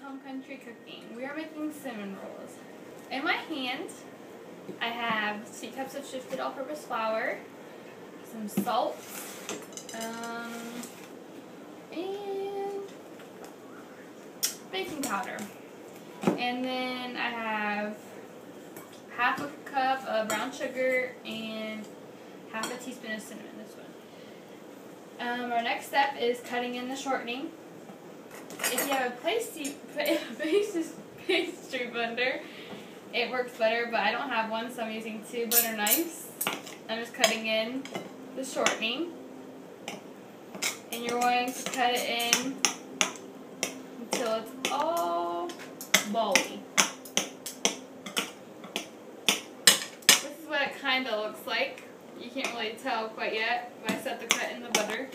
Home Country Cooking. We are making cinnamon rolls. In my hand, I have 2 cups of sifted all-purpose flour, some salt, and baking powder. And then I have half a cup of brown sugar and half a teaspoon of cinnamon, this one. Our next step is cutting in the shortening. If you have a pastry blender, it works better, but I don't have one, so I'm using 2 butter knives. I'm just cutting in the shortening, and you're going to cut it in until it's all bally. This is what it kind of looks like. You can't really tell quite yet, but I set the cut in the butter.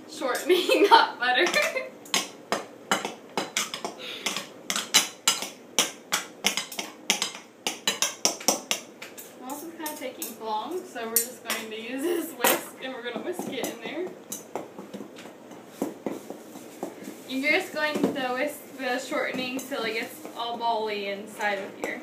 Shortening, not butter. Also kind of taking long, so we're just going to use this whisk and we're going to whisk it in there. You're just going to whisk the shortening till it gets all bally inside of here.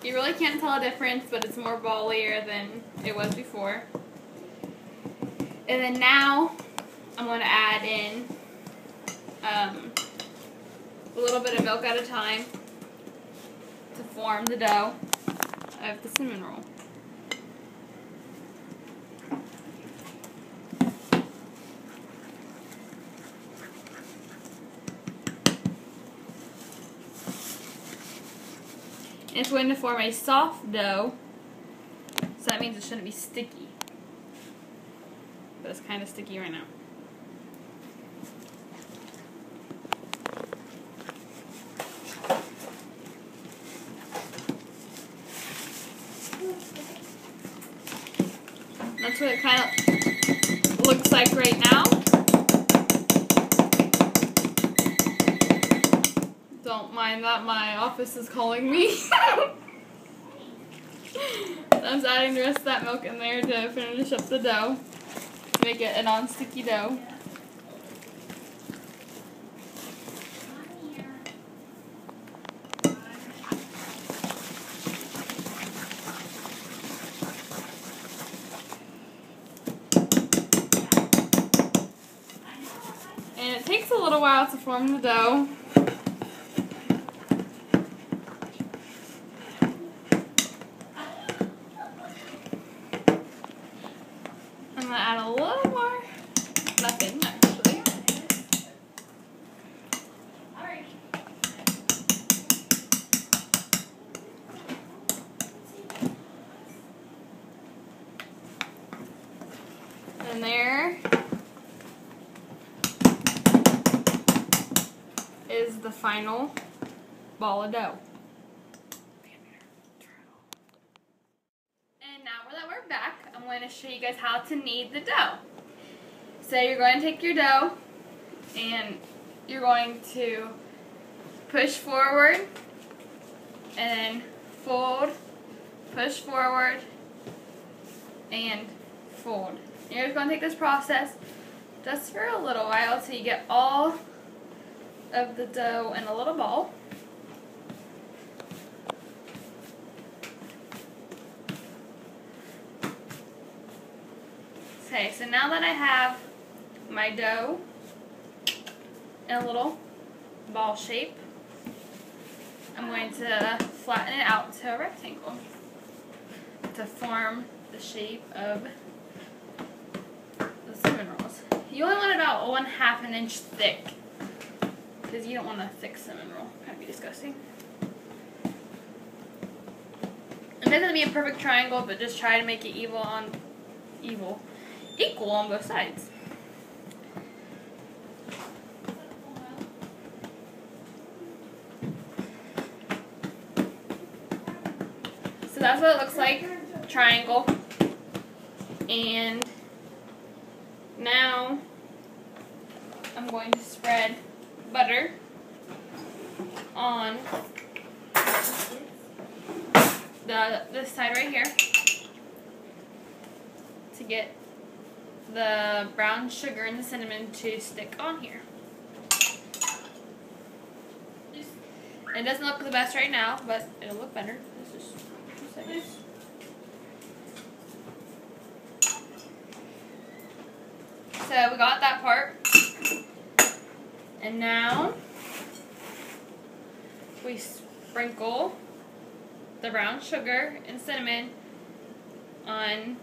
You really can't tell a difference, but it's more ballier than it was before. And then now I'm going to add in a little bit of milk at a time to form the dough of the cinnamon roll. It's going to form a soft dough, so that means it shouldn't be sticky. But it's kind of sticky right now. That's what it kind of looks like right now. Don't mind that, my office is calling me. I'm just adding the rest of that milk in there to finish up the dough, to make it a non-sticky dough. And it takes a little while to form the dough. I'm going to add a little more, nothing actually. And there is the final ball of dough. That we're back, I'm going to show you guys how to knead the dough. So you're going to take your dough and you're going to push forward and then fold, push forward and fold. You're just going to take this process just for a little while till you get all of the dough in a little ball. Okay, so now that I have my dough in a little ball shape, I'm going to flatten it out to a rectangle to form the shape of the cinnamon rolls. You only want about 1/2 inch thick because you don't want a thick cinnamon roll. That'd be disgusting. It doesn't have to be a perfect triangle, but just try to make it equal on both sides. So that's what it looks like, triangle. And now I'm I'm going to spread butter on this side right here to get the brown sugar and the cinnamon to stick on here. It doesn't look the best right now, but it'll look better. This is 2 seconds. So we got that part. And now we sprinkle the brown sugar and cinnamon on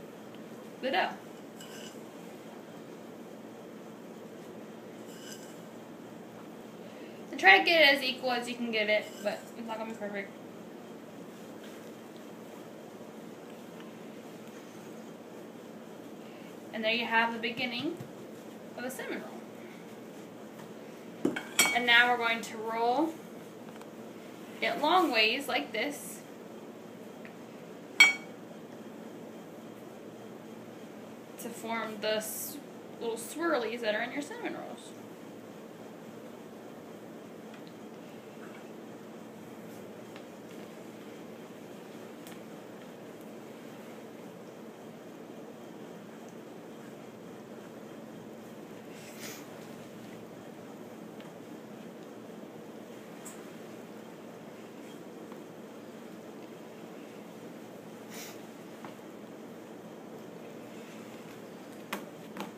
the dough. And try to get it as equal as you can get it, but it's not going to be perfect. And there you have the beginning of a cinnamon roll. And now we're going to roll it long ways like this. To form the little swirlies that are in your cinnamon rolls.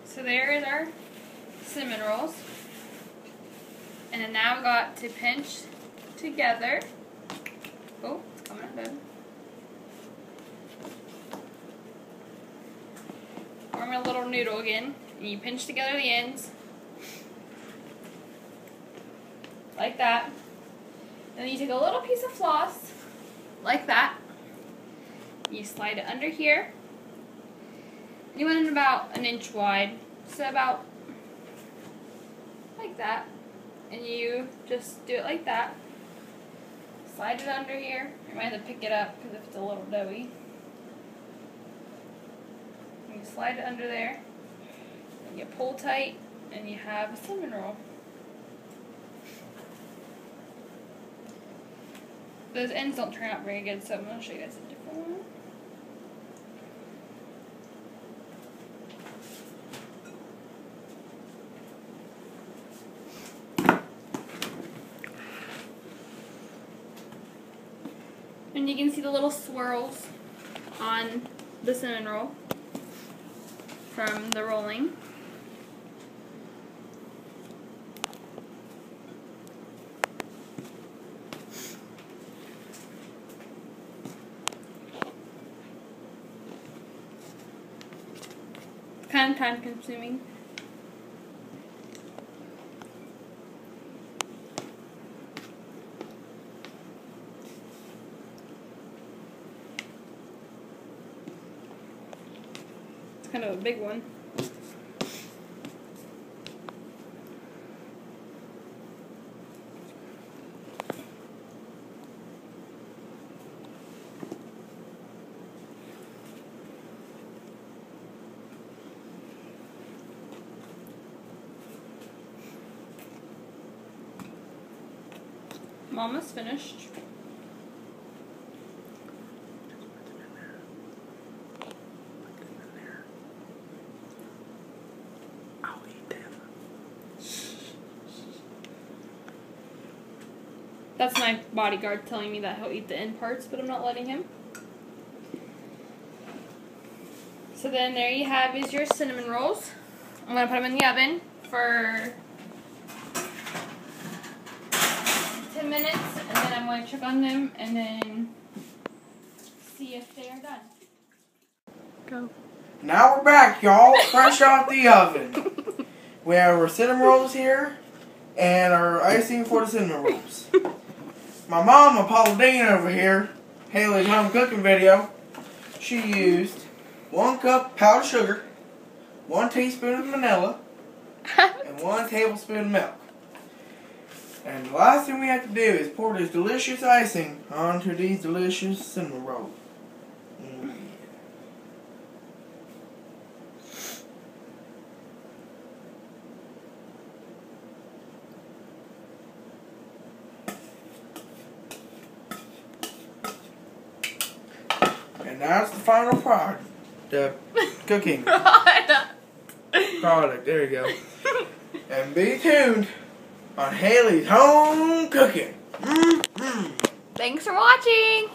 So there is our cinnamon rolls. And then now I've got to pinch together. Oh, it's coming out good. Form a little noodle again. And you pinch together the ends. Like that. And then you take a little piece of floss. Like that. You slide it under here. You want it about 1 inch wide. So about like that. And you just do it like that. Slide it under here. You might have to pick it up because if it's a little doughy. And you slide it under there. And you pull tight and you have a cinnamon roll. Those ends don't turn out very good, so I'm going to show you guys a different one. And you can see the little swirls on the cinnamon roll from the rolling. It's kind of time consuming. Kind of a big one. I'm almost finished. That's my bodyguard telling me that he'll eat the end parts, but I'm not letting him. So then there you have is your cinnamon rolls. I'm going to put them in the oven for 10 minutes, and then I'm going to check on them and then see if they are done. Go. Now we're back, y'all, fresh off the oven. We have our cinnamon rolls here and our icing for the cinnamon rolls. My mama, Paula Dean over here, Haley's home cooking video, she used 1 cup powdered sugar, 1 teaspoon of vanilla, and 1 tablespoon of milk. And the last thing we have to do is pour this delicious icing onto these delicious cinnamon rolls. And that's the final product. The cooking product. There you go. And be tuned on Haley's Home Cooking. Thanks for watching.